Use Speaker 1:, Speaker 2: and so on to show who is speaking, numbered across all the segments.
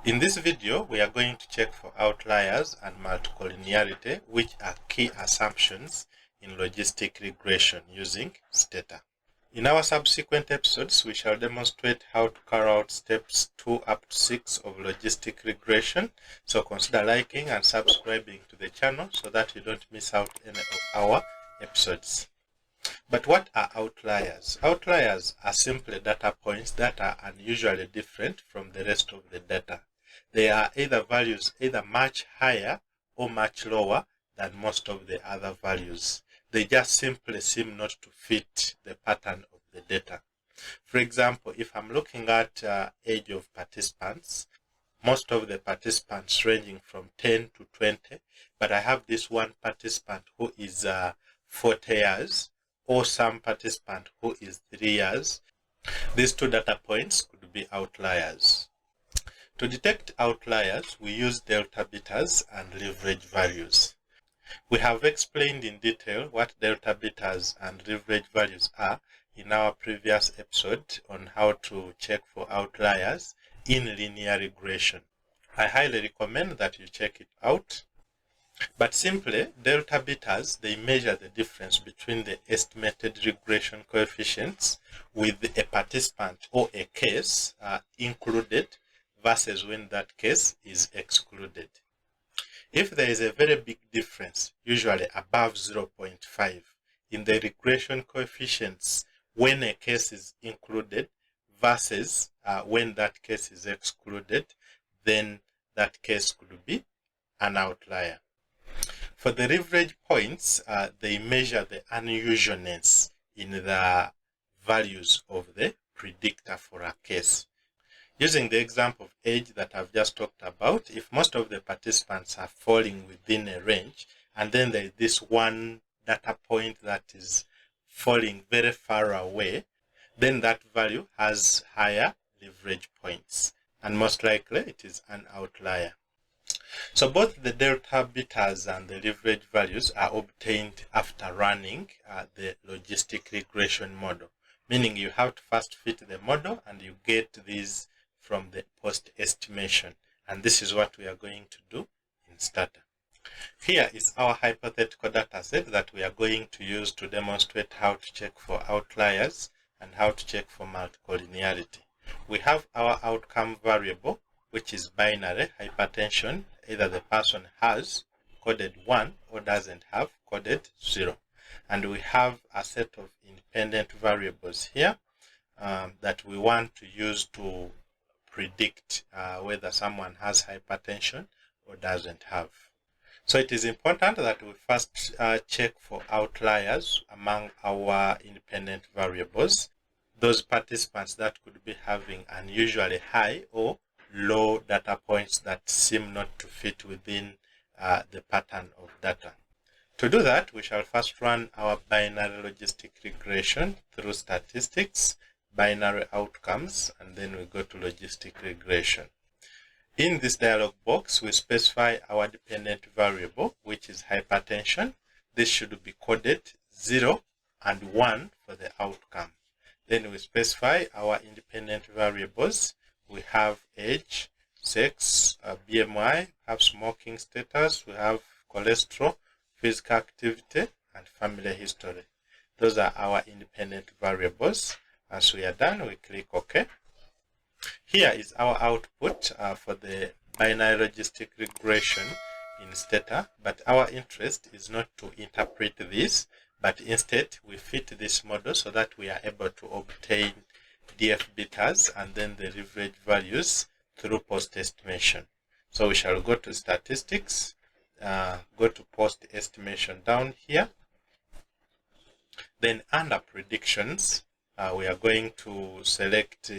Speaker 1: In this video, we are going to check for outliers and multicollinearity, which are key assumptions in logistic regression using Stata. In our subsequent episodes, we shall demonstrate how to carry out steps 2 up to 6 of logistic regression. So consider liking and subscribing to the channel so that you don't miss out any of our episodes. But what are outliers? Outliers are simply data points that are unusually different from the rest of the data. They are either values either much higher or much lower than most of the other values. They just simply seem not to fit the pattern of the data. For example, if I'm looking at age of participants, most of the participants ranging from 10 to 20, but I have this one participant who is 40 years, or some participant who is 3 years. These two data points could be outliers. To detect outliers, we use delta betas and leverage values. We have explained in detail what delta betas and leverage values are in our previous episode on how to check for outliers in linear regression. I highly recommend that you check it out. But simply, delta betas, they measure the difference between the estimated regression coefficients with a participant or a case included versus when that case is excluded. If there is a very big difference, usually above 0.5, in the regression coefficients when a case is included versus when that case is excluded, then that case could be an outlier. For the leverage points, they measure the unusualness in the values of the predictor for a case. Using the example of age that I've just talked about, if most of the participants are falling within a range, and then there is this one data point that is falling very far away, then that value has higher leverage points, and most likely it is an outlier. So both the delta betas and the leverage values are obtained after running the logistic regression model, meaning you have to first fit the model and you get these from the post estimation. And this is what we are going to do in Stata. Here is our hypothetical data set that we are going to use to demonstrate how to check for outliers and how to check for multicollinearity. We have our outcome variable, which is binary hypertension. Either the person has coded 1 or doesn't have coded 0. And we have a set of independent variables here that we want to use to predict whether someone has hypertension or doesn't have. So it is important that we first check for outliers among our independent variables, those participants that could be having unusually high or low data points that seem not to fit within the pattern of data. To do that, we shall first run our binary logistic regression through statistics, binary outcomes, and then we go to logistic regression. In this dialog box, we specify our dependent variable, which is hypertension. This should be coded 0 and 1 for the outcome. Then we specify our independent variables. We have age, sex, BMI, have smoking status, we have cholesterol, physical activity, and family history. Those are our independent variables. As we are done, we click OK. Here is our output for the binary logistic regression in Stata, but our interest is not to interpret this, but instead we fit this model so that we are able to obtain dfbetas and then the leverage values through post estimation. So we shall go to statistics, go to post estimation down here. Then under predictions, we are going to select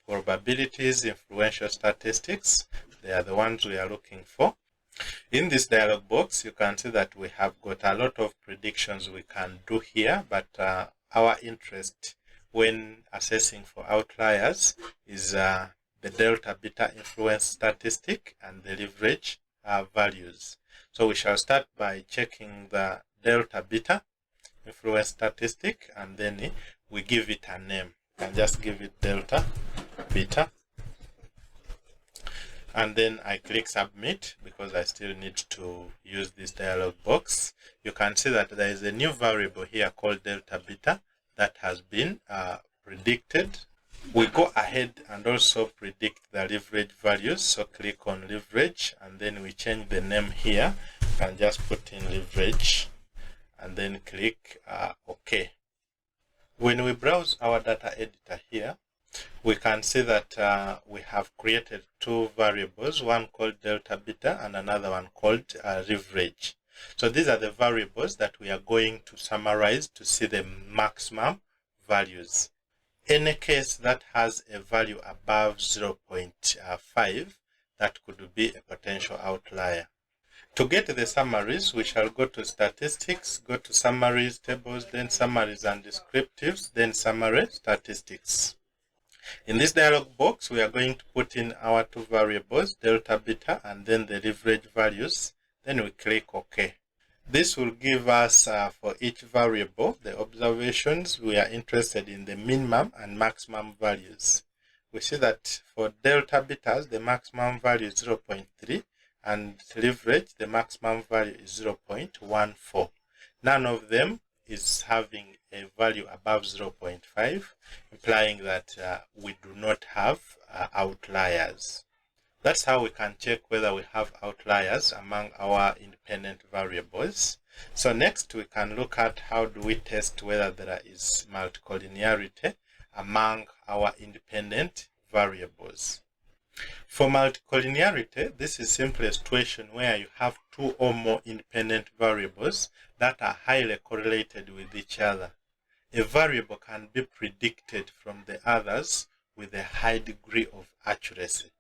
Speaker 1: probabilities, influential statistics. They are the ones we are looking for. In this dialog box, you can see that we have got a lot of predictions we can do here, but our interest when assessing for outliers is the delta beta influence statistic and the leverage values. So we shall start by checking the delta beta influence statistic, and then we give it a name and just give it delta beta. and then I click submit because I still need to use this dialog box. You can see that there is a new variable here called delta beta that has been predicted. We go ahead and also predict the leverage values. So click on leverage and then we change the name here. You can just put in leverage and then click OK. When we browse our data editor here, we can see that we have created two variables, one called delta beta and another one called leverage. So these are the variables that we are going to summarize to see the maximum values. Any case that has a value above 0.5, that could be a potential outlier. To get the summaries, we shall go to statistics, go to summaries, tables, then summaries and descriptives, then summary statistics. In this dialog box, we are going to put in our two variables, delta beta and then the leverage values. Then we click OK. This will give us for each variable the observations. We are interested in the minimum and maximum values. We see that for delta betas, the maximum value is 0.3 and leverage, the maximum value is 0.14. None of them is having a value above 0.5, implying that we do not have outliers. That's how we can check whether we have outliers among our independent variables. So next we can look at how do we test whether there is multicollinearity among our independent variables. For multicollinearity, this is simply a situation where you have two or more independent variables that are highly correlated with each other. A variable can be predicted from the others with a high degree of accuracy.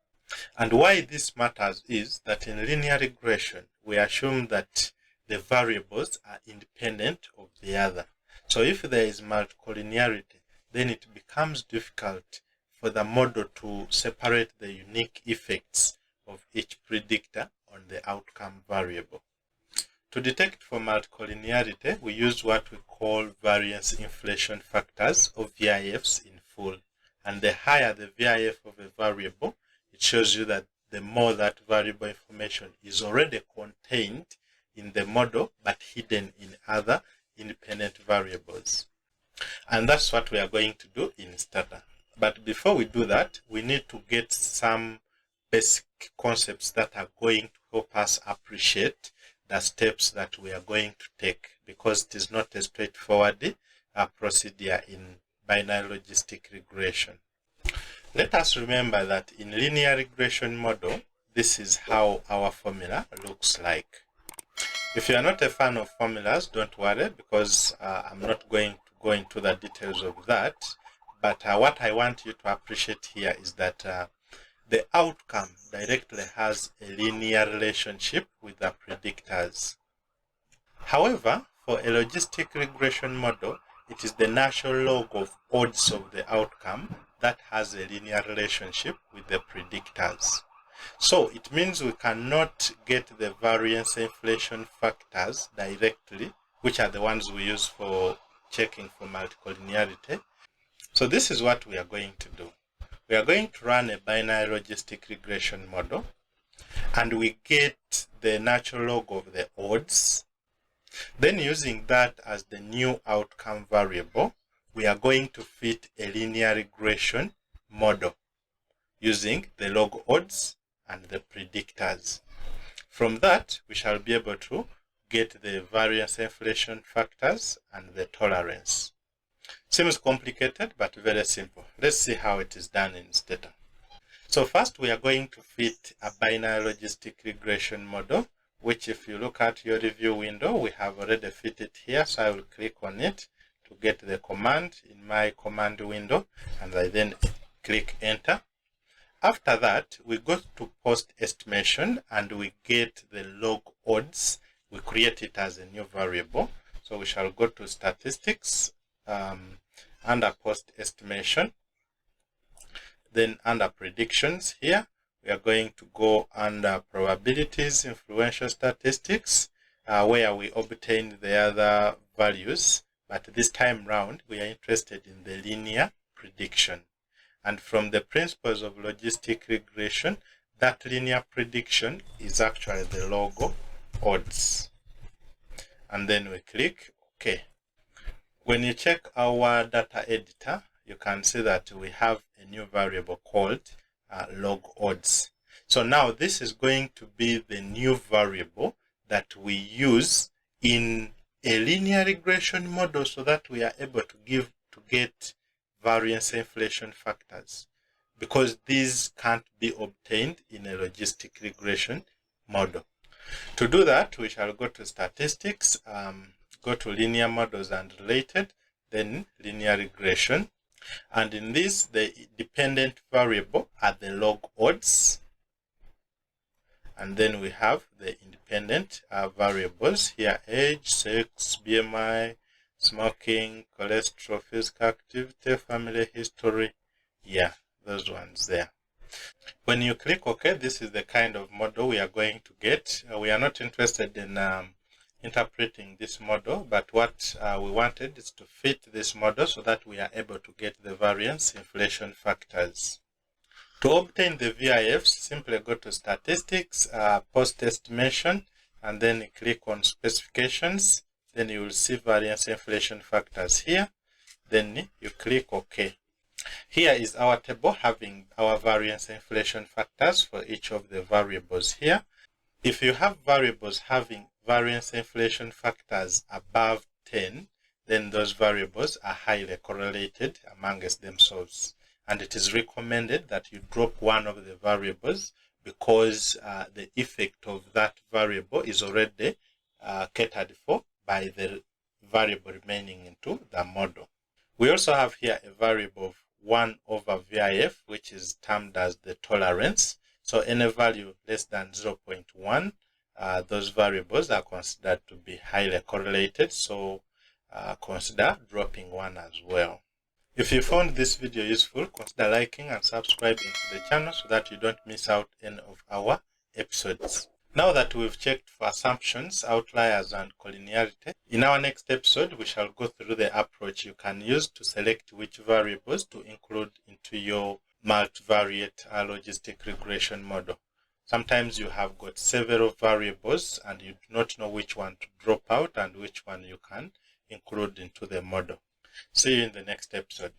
Speaker 1: And why this matters is that in linear regression, we assume that the variables are independent of the other. So if there is multicollinearity, then it becomes difficult for the model to separate the unique effects of each predictor on the outcome variable. To detect for multicollinearity, we use what we call variance inflation factors, or VIFs in full. And the higher the VIF of a variable, it shows you that the more that variable information is already contained in the model but hidden in other independent variables. And that's what we are going to do in Stata. But before we do that, we need to get some basic concepts that are going to help us appreciate the steps that we are going to take, because it is not a straightforward procedure in binary logistic regression. Let us remember that in linear regression model, this is how our formula looks like. If you are not a fan of formulas, don't worry, because I'm not going to go into the details of that. But what I want you to appreciate here is that the outcome directly has a linear relationship with the predictors. However, for a logistic regression model, it is the natural log of odds of the outcome that has a linear relationship with the predictors. So it means we cannot get the variance inflation factors directly, which are the ones we use for checking for multicollinearity. So this is what we are going to do. We are going to run a binary logistic regression model, and we get the natural log of the odds. Then using that as the new outcome variable, we are going to fit a linear regression model using the log odds and the predictors. From that, we shall be able to get the variance inflation factors and the tolerance. Seems complicated, but very simple. Let's see how it is done in Stata. So first, we are going to fit a binary logistic regression model, which if you look at your review window, we have already fit it here. So I will click on it to get the command in my command window, and I then click enter. After that, we go to post estimation and we get the log odds. We create it as a new variable. So we shall go to statistics, under post estimation. Then under predictions here, we are going to go under probabilities, influential statistics, where we obtain the other values. But this time round, we are interested in the linear prediction. And from the principles of logistic regression, that linear prediction is actually the log odds. And then we click OK. When you check our data editor, you can see that we have a new variable called log odds. So now this is going to be the new variable that we use in a linear regression model so that we are able to get variance inflation factors, because these can't be obtained in a logistic regression model. To do that, we shall go to statistics, go to linear models and related, then linear regression. And in this, the dependent variable are the log odds. And then we have the independent variables here: age, sex, BMI, smoking, cholesterol, physical activity, family history. Yeah, those ones there. When you click OK, this is the kind of model we are going to get. We are not interested in interpreting this model, but what we wanted is to fit this model so that we are able to get the variance inflation factors. To obtain the VIFs, simply go to statistics, post estimation, and then click on specifications. Then you will see variance inflation factors here. Then you click OK. Here is our table having our variance inflation factors for each of the variables here. If you have variables having variance inflation factors above 10, then those variables are highly correlated amongst themselves. And it is recommended that you drop one of the variables because the effect of that variable is already catered for by the variable remaining into the model. We also have here a variable of 1 over VIF, which is termed as the tolerance. So any value less than 0.1, those variables are considered to be highly correlated. So consider dropping one as well. If you found this video useful, consider liking and subscribing to the channel so that you don't miss out any of our episodes. Now that we've checked for assumptions, outliers, and collinearity, in our next episode, we shall go through the approach you can use to select which variables to include into your multivariate logistic regression model. Sometimes you have got several variables and you do not know which one to drop out and which one you can include into the model. See you in the next episode.